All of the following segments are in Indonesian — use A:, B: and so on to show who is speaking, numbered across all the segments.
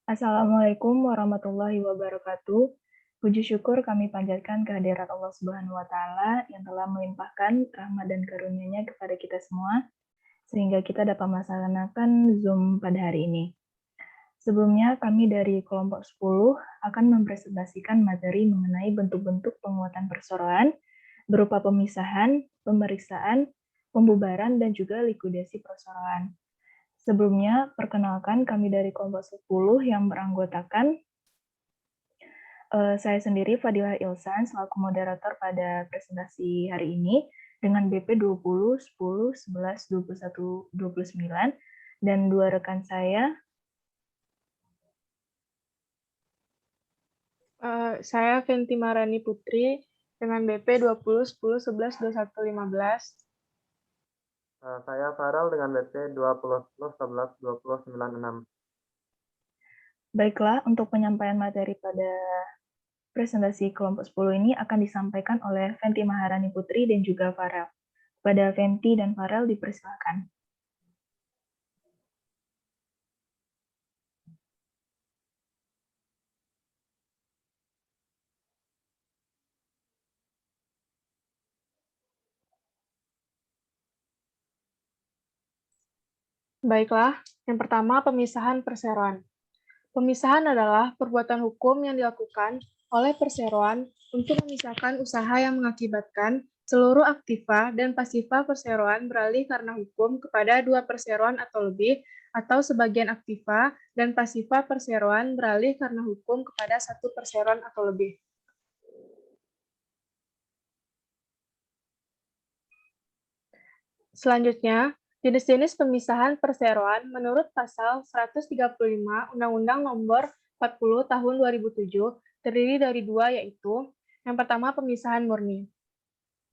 A: Assalamualaikum warahmatullahi wabarakatuh. Puji syukur kami panjatkan kehadirat Allah Subhanahu wa Ta'ala yang telah melimpahkan rahmat dan karunia-Nya kepada kita semua, sehingga kita dapat melaksanakan Zoom pada hari ini. Sebelumnya, kami dari kelompok 10 akan mempresentasikan materi mengenai bentuk-bentuk penguatan perseroan berupa pemisahan, pemeriksaan, pembubaran, dan juga likuidasi perseroan. Sebelumnya, perkenalkan kami dari kelompok 10 yang beranggotakan saya sendiri Fadilah Ilsan selaku moderator pada presentasi hari ini dengan BP 20, 10, 11, 21, 29 dan dua rekan saya.
B: Saya Fenty Marani Putri dengan BP 20, 10, 11, 21, 15.
C: Saya Farel dengan BP 20, 10, 11, 20, 96.
A: Baiklah, untuk penyampaian materi pada presentasi kelompok 10 ini akan disampaikan oleh Fenty Maharani Putri dan juga Farel. Pada Fenty dan Farel dipersilakan.
B: Baiklah, yang pertama pemisahan perseroan. Pemisahan adalah perbuatan hukum yang dilakukan oleh perseroan untuk memisahkan usaha yang mengakibatkan seluruh aktiva dan pasifa perseroan beralih karena hukum kepada dua perseroan atau lebih, atau sebagian aktiva dan pasifa perseroan beralih karena hukum kepada satu perseroan atau lebih. Selanjutnya, jenis-jenis pemisahan perseroan menurut Pasal 135 Undang-Undang Nomor 40 Tahun 2007 terdiri dari dua, yaitu yang pertama pemisahan murni.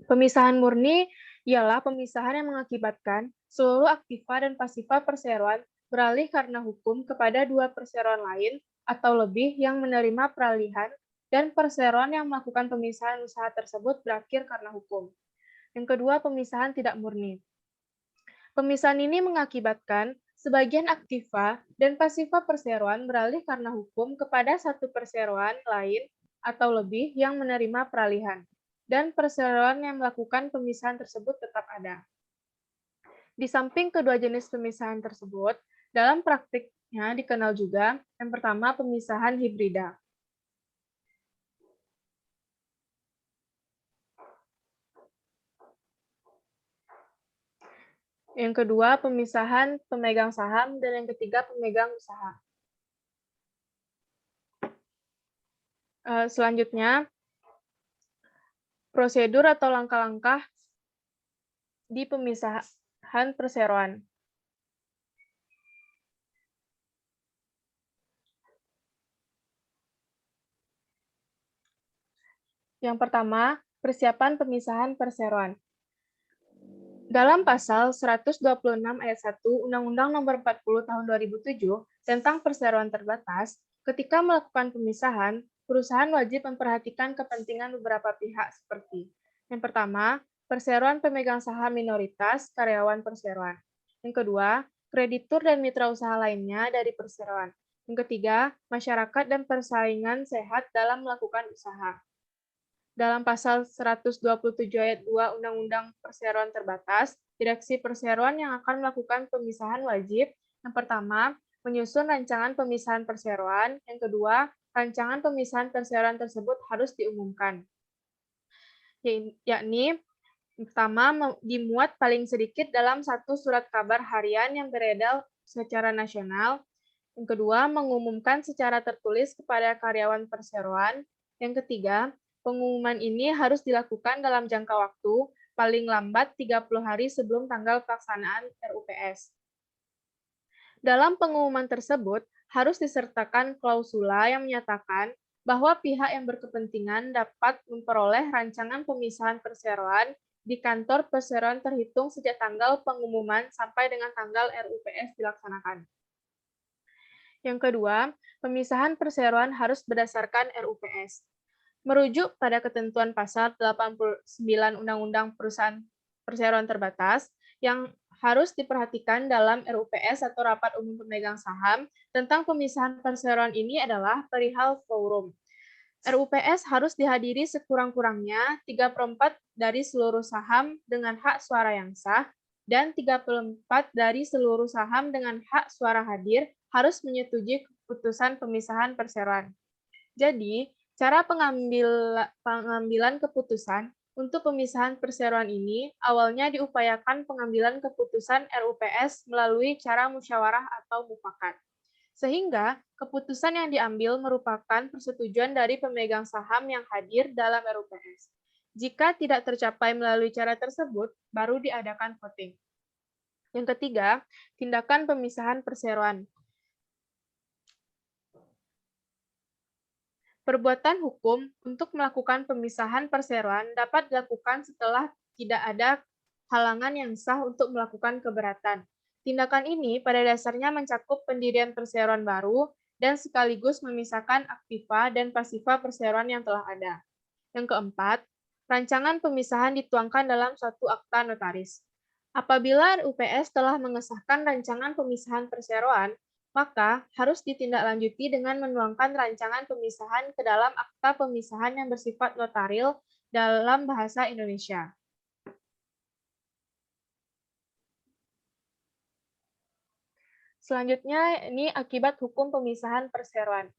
B: Pemisahan murni ialah pemisahan yang mengakibatkan seluruh aktiva dan pasifa perseroan beralih karena hukum kepada dua perseroan lain atau lebih yang menerima peralihan dan perseroan yang melakukan pemisahan usaha tersebut berakhir karena hukum. Yang kedua, pemisahan tidak murni. Pemisahan ini mengakibatkan sebagian aktiva dan pasifa perseroan beralih karena hukum kepada satu perseroan lain atau lebih yang menerima peralihan, dan perseroan yang melakukan pemisahan tersebut tetap ada. Di samping kedua jenis pemisahan tersebut, dalam praktiknya dikenal juga yang pertama pemisahan hibrida. Yang kedua, pemisahan pemegang saham, dan yang ketiga, pemegang usaha. Selanjutnya, prosedur atau langkah-langkah di pemisahan perseroan. Yang pertama, persiapan pemisahan perseroan. Dalam pasal 126 ayat 1 Undang-Undang Nomor 40 Tahun 2007 tentang perseroan terbatas, ketika melakukan pemisahan, perusahaan wajib memperhatikan kepentingan beberapa pihak seperti: yang pertama, perseroan pemegang saham minoritas, karyawan perseroan. Yang kedua, kreditur dan mitra usaha lainnya dari perseroan. Yang ketiga, masyarakat dan persaingan sehat dalam melakukan usaha. Dalam pasal 127 ayat 2 Undang-Undang Perseroan Terbatas, Direksi Perseroan yang akan melakukan pemisahan wajib, yang pertama, menyusun rancangan pemisahan perseroan, yang kedua, rancangan pemisahan perseroan tersebut harus diumumkan. Yakni, pertama, dimuat paling sedikit dalam satu surat kabar harian yang beredar secara nasional, yang kedua, mengumumkan secara tertulis kepada karyawan perseroan, yang ketiga, pengumuman ini harus dilakukan dalam jangka waktu paling lambat 30 hari sebelum tanggal pelaksanaan RUPS. Dalam pengumuman tersebut, harus disertakan klausula yang menyatakan bahwa pihak yang berkepentingan dapat memperoleh rancangan pemisahan perseroan di kantor perseroan terhitung sejak tanggal pengumuman sampai dengan tanggal RUPS dilaksanakan. Yang kedua, pemisahan perseroan harus berdasarkan RUPS. Merujuk pada ketentuan pasal 89 Undang-Undang Perusahaan Perseroan Terbatas, yang harus diperhatikan dalam RUPS atau Rapat Umum Pemegang Saham tentang pemisahan perseroan ini adalah perihal forum. RUPS harus dihadiri sekurang-kurangnya 3/4 dari seluruh saham dengan hak suara yang sah, dan 3/4 dari seluruh saham dengan hak suara hadir harus menyetujui keputusan pemisahan perseroan. Jadi, cara pengambilan keputusan untuk pemisahan perseroan ini awalnya diupayakan pengambilan keputusan RUPS melalui cara musyawarah atau mufakat. Sehingga keputusan yang diambil merupakan persetujuan dari pemegang saham yang hadir dalam RUPS. Jika tidak tercapai melalui cara tersebut, baru diadakan voting. Yang ketiga, tindakan pemisahan perseroan. Perbuatan hukum untuk melakukan pemisahan perseroan dapat dilakukan setelah tidak ada halangan yang sah untuk melakukan keberatan. Tindakan ini pada dasarnya mencakup pendirian perseroan baru dan sekaligus memisahkan aktiva dan pasiva perseroan yang telah ada. Yang keempat, rancangan pemisahan dituangkan dalam suatu akta notaris. Apabila UPS telah mengesahkan rancangan pemisahan perseroan, maka harus ditindaklanjuti dengan menuangkan rancangan pemisahan ke dalam akta pemisahan yang bersifat notaril dalam bahasa Indonesia. Selanjutnya, ini akibat hukum pemisahan perseroan.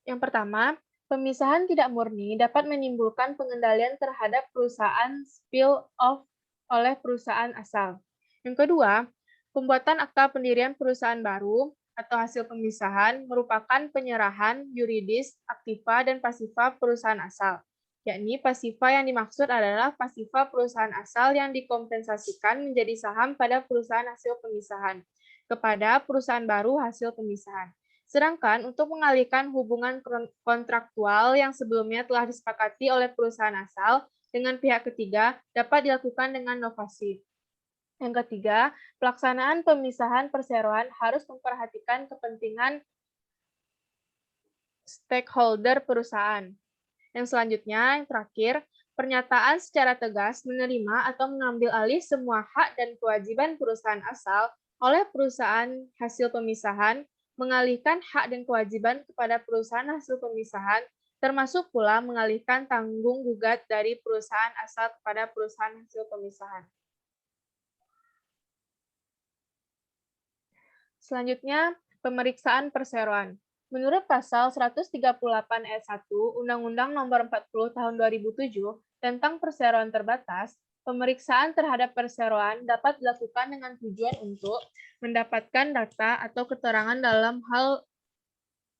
B: Yang pertama, pemisahan tidak murni dapat menimbulkan pengendalian terhadap perusahaan spill-off oleh perusahaan asal. Yang kedua, pembuatan akta pendirian perusahaan baru atau hasil pemisahan merupakan penyerahan yuridis aktiva dan pasiva perusahaan asal, yakni pasiva yang dimaksud adalah pasiva perusahaan asal yang dikompensasikan menjadi saham pada perusahaan hasil pemisahan kepada perusahaan baru hasil pemisahan. Sedangkan untuk mengalihkan hubungan kontraktual yang sebelumnya telah disepakati oleh perusahaan asal dengan pihak ketiga dapat dilakukan dengan novasi. Yang ketiga, pelaksanaan pemisahan perseroan harus memperhatikan kepentingan stakeholder perusahaan. Yang selanjutnya, yang terakhir, pernyataan secara tegas menerima atau mengambil alih semua hak dan kewajiban perusahaan asal oleh perusahaan hasil pemisahan, mengalihkan hak dan kewajiban kepada perusahaan hasil pemisahan, termasuk pula mengalihkan tanggung gugat dari perusahaan asal kepada perusahaan hasil pemisahan. Selanjutnya, pemeriksaan perseroan. Menurut pasal 138 ayat 1 Undang-Undang Nomor 40 Tahun 2007 tentang perseroan terbatas, pemeriksaan terhadap perseroan dapat dilakukan dengan tujuan untuk mendapatkan data atau keterangan dalam hal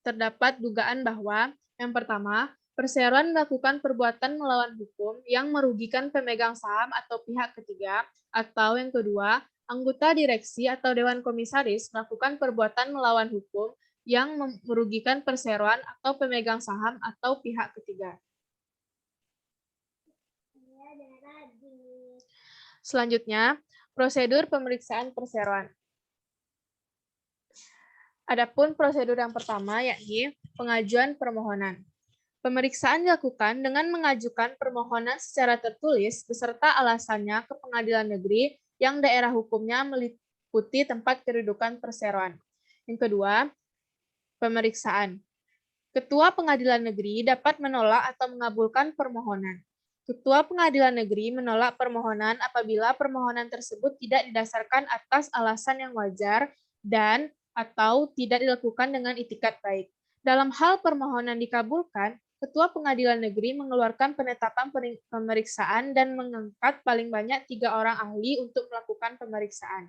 B: terdapat dugaan bahwa, yang pertama, perseroan melakukan perbuatan melawan hukum yang merugikan pemegang saham atau pihak ketiga, atau yang kedua, anggota direksi atau dewan komisaris melakukan perbuatan melawan hukum yang merugikan perseroan atau pemegang saham atau pihak ketiga. Selanjutnya, prosedur pemeriksaan perseroan. Adapun prosedur yang pertama yakni pengajuan permohonan. Pemeriksaan dilakukan dengan mengajukan permohonan secara tertulis beserta alasannya ke pengadilan negeri yang daerah hukumnya meliputi tempat kedudukan perseroan. Yang kedua, pemeriksaan. Ketua Pengadilan Negeri dapat menolak atau mengabulkan permohonan. Ketua Pengadilan Negeri menolak permohonan apabila permohonan tersebut tidak didasarkan atas alasan yang wajar dan atau tidak dilakukan dengan itikat baik. Dalam hal permohonan dikabulkan, Ketua Pengadilan Negeri mengeluarkan penetapan pemeriksaan dan mengangkat paling banyak 3 orang ahli untuk melakukan pemeriksaan.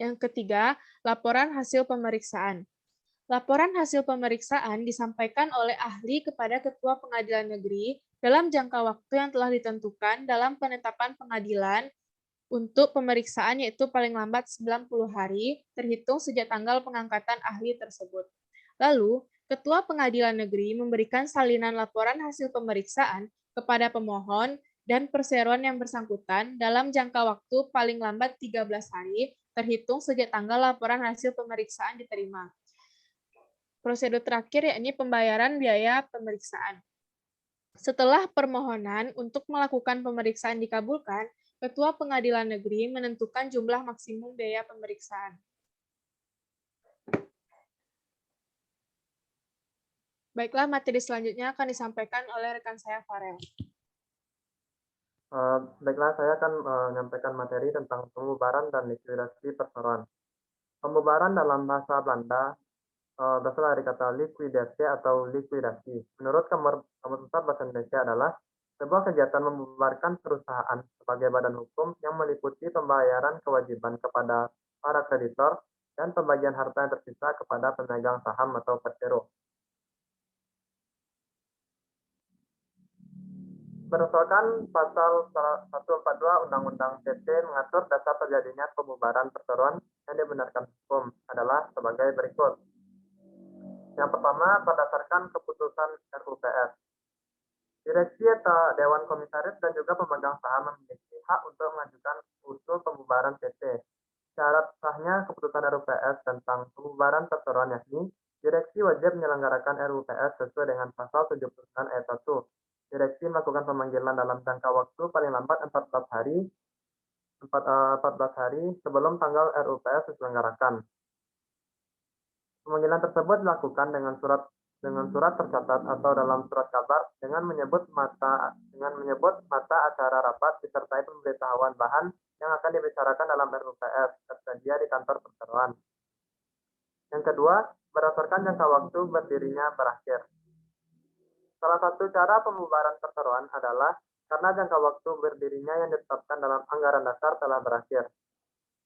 B: Yang ketiga, laporan hasil pemeriksaan. Laporan hasil pemeriksaan disampaikan oleh ahli kepada Ketua Pengadilan Negeri dalam jangka waktu yang telah ditentukan dalam penetapan pengadilan untuk pemeriksaan, yaitu paling lambat 90 hari terhitung sejak tanggal pengangkatan ahli tersebut. Lalu, Ketua Pengadilan Negeri memberikan salinan laporan hasil pemeriksaan kepada pemohon dan perseroan yang bersangkutan dalam jangka waktu paling lambat 13 hari terhitung sejak tanggal laporan hasil pemeriksaan diterima. Prosedur terakhir yakni pembayaran biaya pemeriksaan. Setelah permohonan untuk melakukan pemeriksaan dikabulkan, Ketua Pengadilan Negeri menentukan jumlah maksimum biaya pemeriksaan. Baiklah, materi selanjutnya akan disampaikan oleh rekan saya, Farel.
C: Baiklah, saya akan menyampaikan materi tentang pembubaran dan likuidasi perseroan. Pembubaran dalam bahasa Belanda berasal dari kata liquidasi atau likuidasi. Menurut Kamus Besar Bahasa Indonesia adalah sebuah kegiatan membubarkan perusahaan sebagai badan hukum yang meliputi pembayaran kewajiban kepada para kreditor dan pembagian harta yang tersisa kepada pemegang saham atau persero. Berdasarkan pasal 142 Undang-Undang PT mengatur dasar terjadinya pembubaran perseroan yang dibenarkan hukum adalah sebagai berikut. Yang pertama, berdasarkan keputusan RUPS. Direksi atau Dewan Komisaris dan juga pemegang saham memiliki hak untuk mengajukan usul pembubaran PT. Syarat sahnya keputusan RUPS tentang pembubaran perseroan yakni direksi wajib menyelenggarakan RUPS sesuai dengan pasal 79 ayat 1. Direksi melakukan pemanggilan dalam jangka waktu paling lambat 14 hari sebelum tanggal RUPS diselenggarakan. Pemanggilan tersebut dilakukan dengan surat tercatat atau dalam surat kabar dengan menyebut mata acara rapat disertai pemberitahuan bahan yang akan dibicarakan dalam RUPS tersedia di kantor perseroan. Yang kedua, berdasarkan jangka waktu berdirinya berakhir. Salah satu cara pembubaran perseroan adalah karena jangka waktu berdirinya yang ditetapkan dalam anggaran dasar telah berakhir.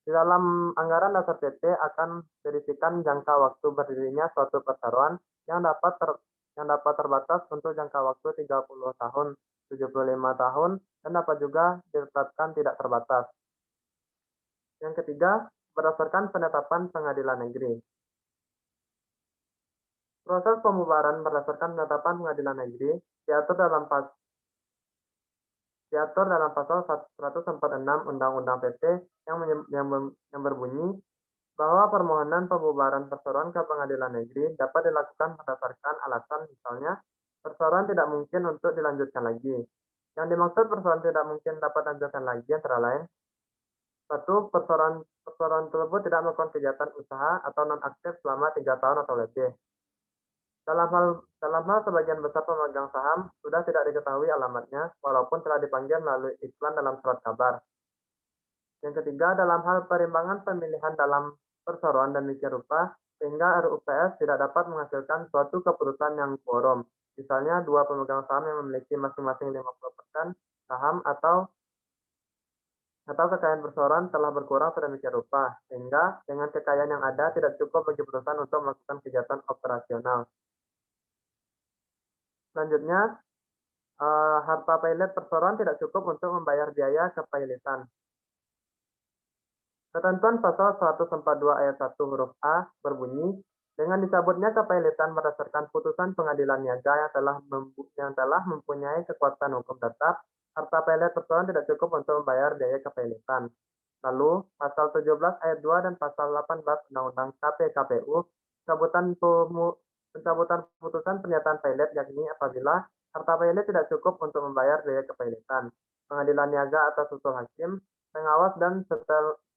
C: Di dalam anggaran dasar PT akan berisikan jangka waktu berdirinya suatu perseroan yang dapat terbatas untuk jangka waktu 30 tahun, 75 tahun, dan dapat juga ditetapkan tidak terbatas. Yang ketiga, berdasarkan penetapan pengadilan negeri. Proses pembubaran berdasarkan penetapan pengadilan negeri diatur dalam pasal 146 Undang-Undang PT yang berbunyi bahwa permohonan pembubaran perseroan ke pengadilan negeri dapat dilakukan berdasarkan alasan misalnya perseroan tidak mungkin untuk dilanjutkan lagi. Yang dimaksud perseroan tidak mungkin dapat dilanjutkan lagi antara lain: 1. Perseroan tersebut tidak melakukan kegiatan usaha atau non-aktif selama 3 tahun atau lebih. Dalam hal sebagian besar pemegang saham sudah tidak diketahui alamatnya walaupun telah dipanggil melalui iklan dalam surat kabar. Yang ketiga, dalam hal perimbangan pemilihan dalam perseroan dan demikian rupa sehingga RUPS tidak dapat menghasilkan suatu keputusan yang quorum. Misalnya 2 pemegang saham yang memiliki masing-masing 50% saham atau kekayaan perseroan telah berkurang sedemikian rupa sehingga dengan kekayaan yang ada tidak cukup bagi perusahaan untuk melakukan kegiatan operasional. Selanjutnya, harta pilot perseroan tidak cukup untuk membayar biaya kepailitan. Ketentuan pasal 142 ayat 1 huruf A berbunyi, dengan dicabutnya kepailitan berdasarkan putusan pengadilan niaga yang telah mempunyai kekuatan hukum tetap, harta pilot perseroan tidak cukup untuk membayar biaya kepailitan. Lalu, pasal 17 ayat 2 dan pasal 18 Undang-Undang KPKPU, pencabutan putusan pernyataan pilot yakni apabila harta pilot tidak cukup untuk membayar biaya kepailitan. Pengadilan niaga atas usul hakim, pengawas dan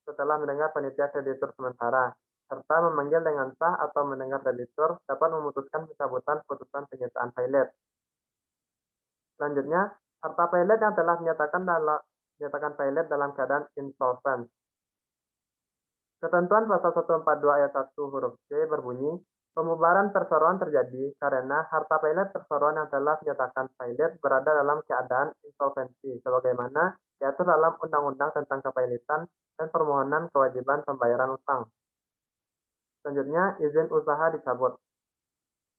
C: setelah mendengar panitia kreditur sementara, serta memanggil dengan sah atau mendengar kreditur dapat memutuskan pencabutan putusan pernyataan pilot. Selanjutnya, harta pilot yang telah menyatakan pilot dalam keadaan insolvent. Ketentuan pasal 142 ayat 1 huruf C berbunyi, pembubaran perseroan terjadi karena harta pilot perseroan yang telah dinyatakan pilot berada dalam keadaan insolvensi, sebagaimana diatur dalam Undang-Undang tentang Kepailitan dan permohonan kewajiban pembayaran utang. Selanjutnya, izin usaha dicabut.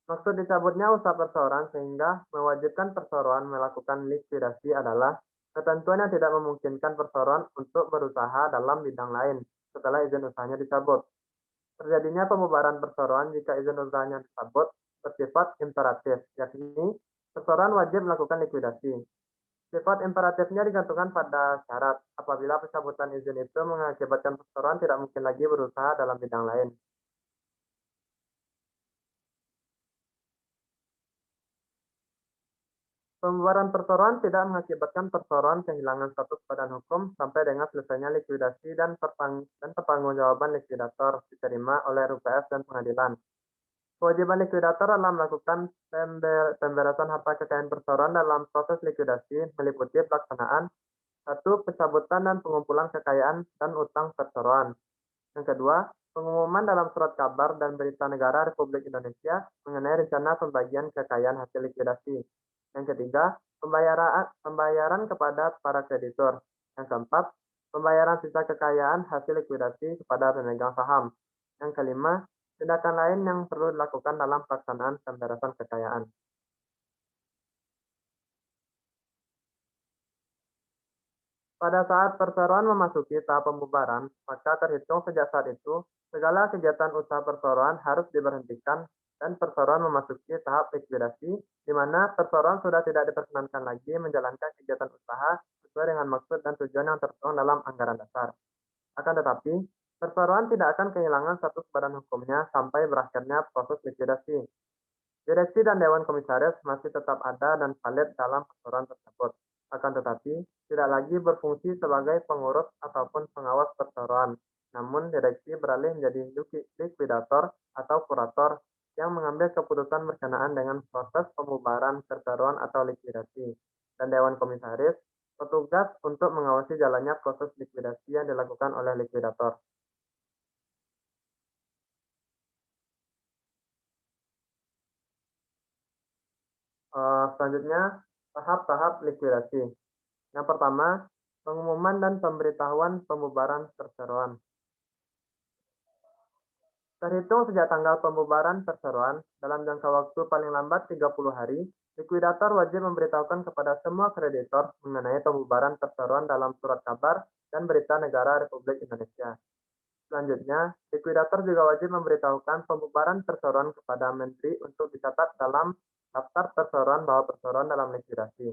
C: Maksud dicabutnya usaha perseroan sehingga mewajibkan perseroan melakukan likuidasi adalah ketentuan yang tidak memungkinkan perseroan untuk berusaha dalam bidang lain setelah izin usahanya dicabut. Terjadinya pembubaran perseroan jika izin usahanya dicabut bersifat imperatif, yakni perseroan wajib melakukan likuidasi. Sifat imperatifnya digantungkan pada syarat apabila pencabutan izin itu mengakibatkan perseroan tidak mungkin lagi berusaha dalam bidang lain. Pembubaran perseroan tidak mengakibatkan perseroan kehilangan status badan hukum sampai dengan selesainya likuidasi dan pertanggungjawaban likuidator diterima oleh RUPS dan pengadilan. Kewajiban likuidator dalam melakukan pemberesan harta kekayaan perseroan dalam proses likuidasi meliputi pelaksanaan 1. Pencabutan dan pengumpulan kekayaan dan utang perseroan. Yang kedua, pengumuman dalam surat kabar dan berita negara Republik Indonesia mengenai rencana pembagian kekayaan hasil likuidasi. Yang ketiga, pembayaran kepada para kreditur. Yang keempat, pembayaran sisa kekayaan hasil likuidasi kepada pemegang saham. Yang kelima, tindakan lain yang perlu dilakukan dalam pelaksanaan pemberesan kekayaan. Pada saat perseroan memasuki tahap pembubaran, maka terhitung sejak saat itu, segala kegiatan usaha perseroan harus diberhentikan dan perseroan memasuki tahap likuidasi, di mana perseroan sudah tidak diperkenankan lagi menjalankan kegiatan usaha sesuai dengan maksud dan tujuan yang tertuang dalam anggaran dasar. Akan tetapi, perseroan tidak akan kehilangan status badan hukumnya sampai berakhirnya proses likuidasi. Direksi dan Dewan Komisaris masih tetap ada dan valid dalam perseroan tersebut. Akan tetapi, tidak lagi berfungsi sebagai pengurus ataupun pengawas perseroan. Namun, direksi beralih menjadi likuidator atau kurator yang mengambil keputusan berkenaan dengan proses pembubaran perseroan atau likuidasi. Dan Dewan Komisaris petugas untuk mengawasi jalannya proses likuidasi yang dilakukan oleh likuidator. Selanjutnya, tahap-tahap likuidasi. Yang pertama, pengumuman dan pemberitahuan pembubaran perseroan. Terhitung sejak tanggal pembubaran perseroan, dalam jangka waktu paling lambat 30 hari, likuidator wajib memberitahukan kepada semua kreditor mengenai pembubaran perseroan dalam surat kabar dan berita negara Republik Indonesia. Selanjutnya, likuidator juga wajib memberitahukan pembubaran perseroan kepada Menteri untuk dicatat dalam daftar perseroan bahwa perseroan dalam likuidasi.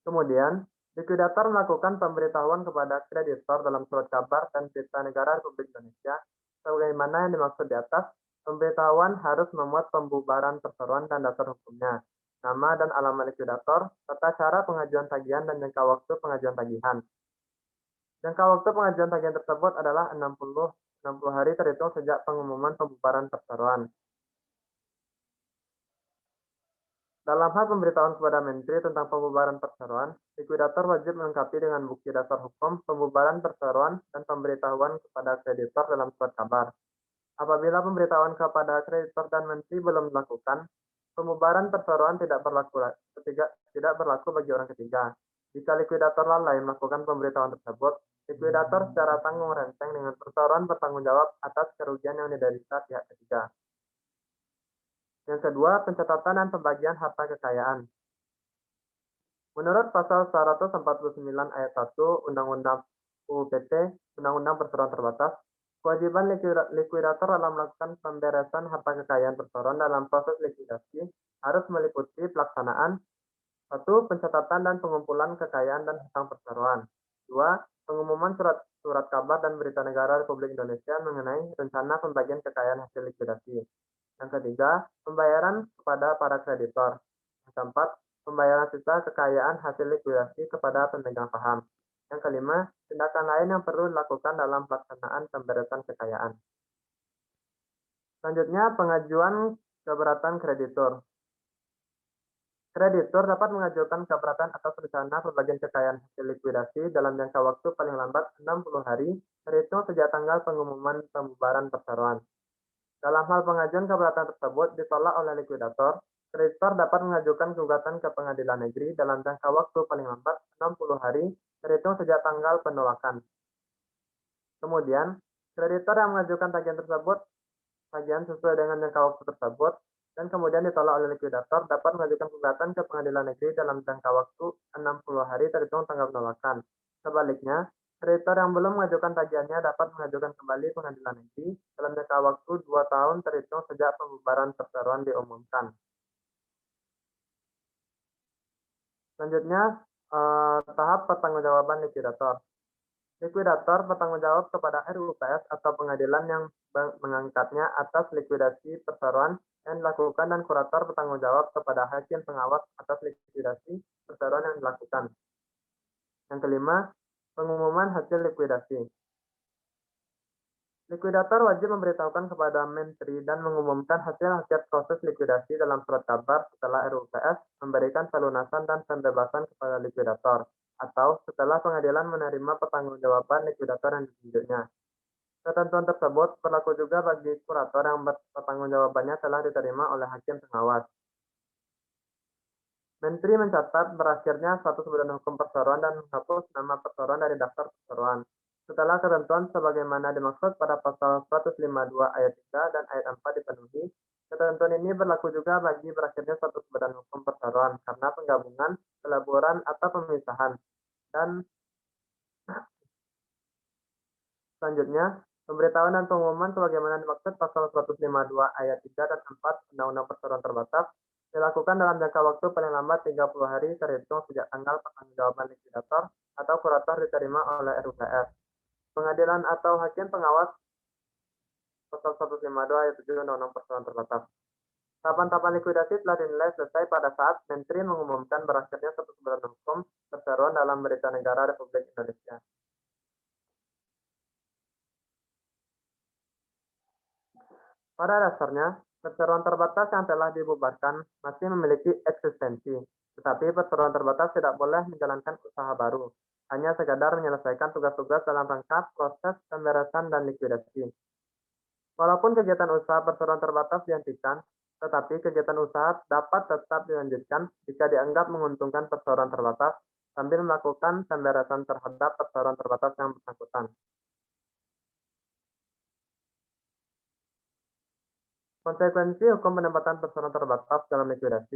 C: Kemudian, likuidator melakukan pemberitahuan kepada kreditor dalam surat kabar dan berita negara Republik Indonesia. Sebagaimana yang dimaksud di atas, pemberitahuan harus memuat pembubaran perseroan dan dasar hukumnya, nama dan alamat likuidator, serta cara pengajuan tagihan dan jangka waktu pengajuan tagihan. Jangka waktu pengajuan tagihan tersebut adalah 60 hari terhitung sejak pengumuman pembubaran perseroan. Dalam hal pemberitahuan kepada Menteri tentang pembubaran perseroan, likuidator wajib melengkapi dengan bukti dasar hukum pembubaran perseroan dan pemberitahuan kepada kreditor dalam surat kabar. Apabila pemberitahuan kepada kreditor dan Menteri belum dilakukan, pembubaran perseroan tidak berlaku bagi orang ketiga. Jika likuidator lalai melakukan pemberitahuan tersebut, likuidator secara tanggung renteng dengan perseroan bertanggung jawab atas kerugian yang diderita pihak ketiga. Yang kedua, pencatatan dan pembagian harta kekayaan. Menurut pasal 149 ayat 1 Undang-Undang UU PT, Undang-Undang Perseroan Terbatas, kewajiban likuidator dalam melakukan pemberesan harta kekayaan perseroan dalam proses likuidasi harus meliputi pelaksanaan 1. Pencatatan dan pengumpulan kekayaan dan hutang perseroan. 2. Pengumuman surat kabar dan berita negara Republik Indonesia mengenai rencana pembagian kekayaan hasil likuidasi. Yang ketiga, pembayaran kepada para kreditor. Yang keempat, pembayaran sisa kekayaan hasil likuidasi kepada pemegang saham. Yang kelima, tindakan lain yang perlu dilakukan dalam pelaksanaan pemberesan kekayaan. Selanjutnya, pengajuan keberatan kreditur. Kreditur dapat mengajukan keberatan atas rencana pembagian kekayaan hasil likuidasi dalam jangka waktu paling lambat 60 hari terhitung sejak tanggal pengumuman pembubaran perseroan. Dalam hal pengajuan keberatan tersebut ditolak oleh likuidator, kreditor dapat mengajukan gugatan ke pengadilan negeri dalam jangka waktu paling lambat 60 hari terhitung sejak tanggal penolakan. Kemudian, kreditor yang mengajukan tagihan sesuai dengan jangka waktu tersebut, dan kemudian ditolak oleh likuidator dapat mengajukan gugatan ke pengadilan negeri dalam jangka waktu 60 hari terhitung tanggal penolakan. Sebaliknya, kreditor yang belum mengajukan tagihannya dapat mengajukan kembali pengadilan negeri dalam jangka waktu 2 tahun terhitung sejak pembubaran perseroan diumumkan. Selanjutnya, tahap pertanggungjawaban likuidator. Likuidator bertanggung jawab kepada RUPS atau pengadilan yang mengangkatnya atas likuidasi perseroan yang dilakukan, dan kurator bertanggung jawab kepada hakim pengawas atas likuidasi perseroan yang dilakukan. Yang kelima, pengumuman hasil likuidasi. Likuidator wajib memberitahukan kepada Menteri dan mengumumkan hasil-hasil proses likuidasi dalam surat kabar setelah RUPS memberikan pelunasan dan pembebasan kepada likuidator, atau setelah pengadilan menerima pertanggungjawaban likuidator yang ditunjuknya. Ketentuan tersebut berlaku juga bagi kurator yang pertanggungjawabannya telah diterima oleh hakim pengawas. Menteri mencatat berakhirnya status badan hukum perseroan dan menghapus nama perseroan dari daftar perseroan. Setelah ketentuan sebagaimana dimaksud pada pasal 152 ayat 3 dan ayat 4 dipenuhi, ketentuan ini berlaku juga bagi berakhirnya status badan hukum perseroan karena penggabungan, peleburan, atau pemisahan. Dan selanjutnya, pemberitahuan dan pengumuman sebagaimana dimaksud pasal 152 ayat 3 dan 4 Undang-Undang Perseroan Terbatas dilakukan dalam jangka waktu paling lambat 30 hari terhitung sejak tanggal pertanggungjawaban likuidator atau kurator diterima oleh RUPS. Pengadilan atau hakim pengawas pasal 152 ayat 7 Undang-Undang Perseroan Terbatas. Tahapan-tahapan likuidasi telah dinilai selesai pada saat Menteri mengumumkan berakhirnya status badan hukum perseroan dalam Berita Negara Republik Indonesia. Pada dasarnya, perseroan terbatas yang telah dibubarkan masih memiliki eksistensi, tetapi perseroan terbatas tidak boleh menjalankan usaha baru, hanya sekadar menyelesaikan tugas-tugas dalam rangka proses pemberesan dan likuidasi. Walaupun kegiatan usaha perseroan terbatas dihentikan, tetapi kegiatan usaha dapat tetap dilanjutkan jika dianggap menguntungkan perseroan terbatas sambil melakukan pemberesan terhadap perseroan terbatas yang bersangkutan. Konsekuensi hukum penempatan perseroan terbatas dalam likuidasi.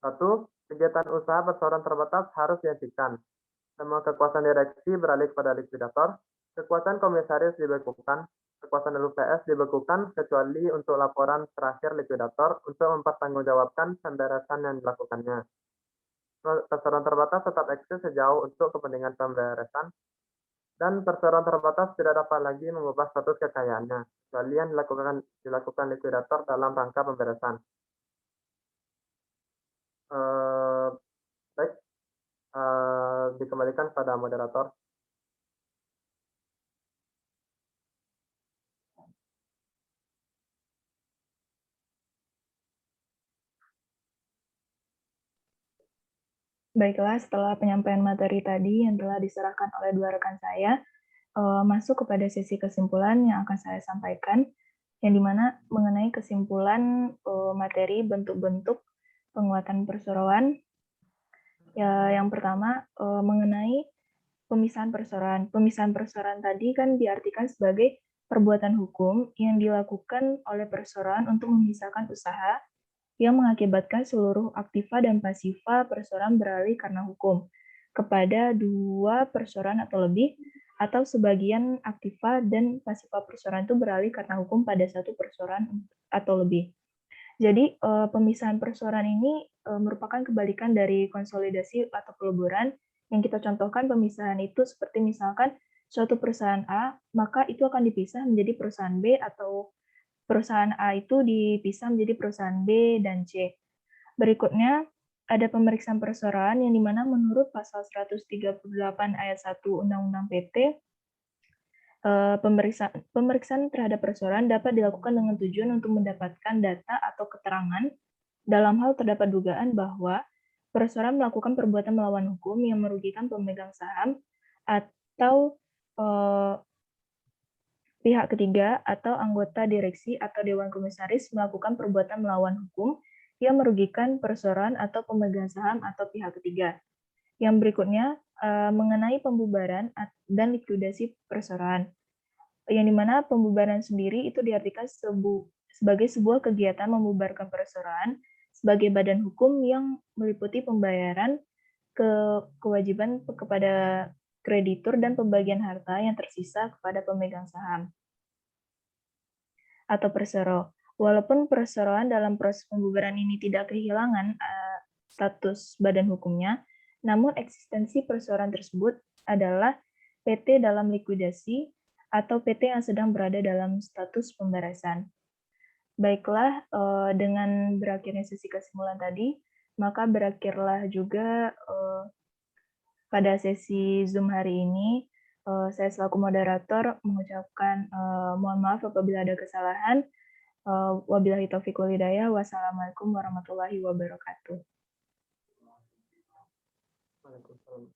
C: 1. Kegiatan usaha perseroan terbatas harus dihentikan. Semua kekuasaan direksi beralih kepada likuidator, kekuasaan komisaris dibekukan, kekuasaan RUPS dibekukan kecuali untuk laporan terakhir likuidator untuk mempertanggungjawabkan pemberesan yang dilakukannya. Perseroan terbatas tetap eksis sejauh untuk kepentingan pemberesan, dan perseroan terbatas tidak dapat lagi mengubah status kekayaannya, kecuali yang dilakukan likuidator dalam rangka pemberesan. Baik, dikembalikan pada moderator.
A: Baiklah, setelah penyampaian materi tadi yang telah diserahkan oleh dua rekan saya, masuk kepada sesi kesimpulan yang akan saya sampaikan, yang dimana mengenai kesimpulan materi bentuk-bentuk penguatan perseroan. Ya, yang pertama mengenai pemisahan perseroan. Pemisahan perseroan tadi kan diartikan sebagai perbuatan hukum yang dilakukan oleh perseroan untuk memisahkan usaha yang mengakibatkan seluruh aktiva dan pasiva perseroan beralih karena hukum kepada dua perseroan atau lebih, atau sebagian aktiva dan pasiva perseroan itu beralih karena hukum pada satu perseroan atau lebih. Jadi pemisahan perseroan ini merupakan kebalikan dari konsolidasi atau peleburan. Yang kita contohkan pemisahan itu seperti misalkan suatu perusahaan A, maka itu akan dipisah menjadi perusahaan B, atau perusahaan A itu dipisah menjadi perusahaan B dan C. Berikutnya, ada pemeriksaan perseroan yang dimana menurut pasal 138 ayat 1 Undang-Undang PT, pemeriksaan terhadap perseroan dapat dilakukan dengan tujuan untuk mendapatkan data atau keterangan dalam hal terdapat dugaan bahwa perseroan melakukan perbuatan melawan hukum yang merugikan pemegang saham atau pihak ketiga atau anggota direksi atau dewan komisaris melakukan perbuatan melawan hukum yang merugikan perseroan atau pemegang saham atau pihak ketiga. Yang berikutnya mengenai pembubaran dan likuidasi perseroan, yang dimana pembubaran sendiri itu diartikan sebagai sebuah kegiatan membubarkan perseroan sebagai badan hukum yang meliputi pembayaran kewajiban kepada kreditur dan pembagian harta yang tersisa kepada pemegang saham atau persero. Walaupun perseroan dalam proses pembubaran ini tidak kehilangan status badan hukumnya, namun eksistensi perseroan tersebut adalah PT dalam likuidasi, atau PT yang sedang berada dalam status pemberesan. Baiklah, dengan berakhirnya sesi kesimpulan tadi, maka berakhirlah juga pada sesi Zoom hari ini. Saya selaku moderator mengucapkan mohon maaf apabila ada kesalahan. Wabillahi taufiq wal hidayah. Wassalamualaikum warahmatullahi wabarakatuh.
C: Waalaikumsalam.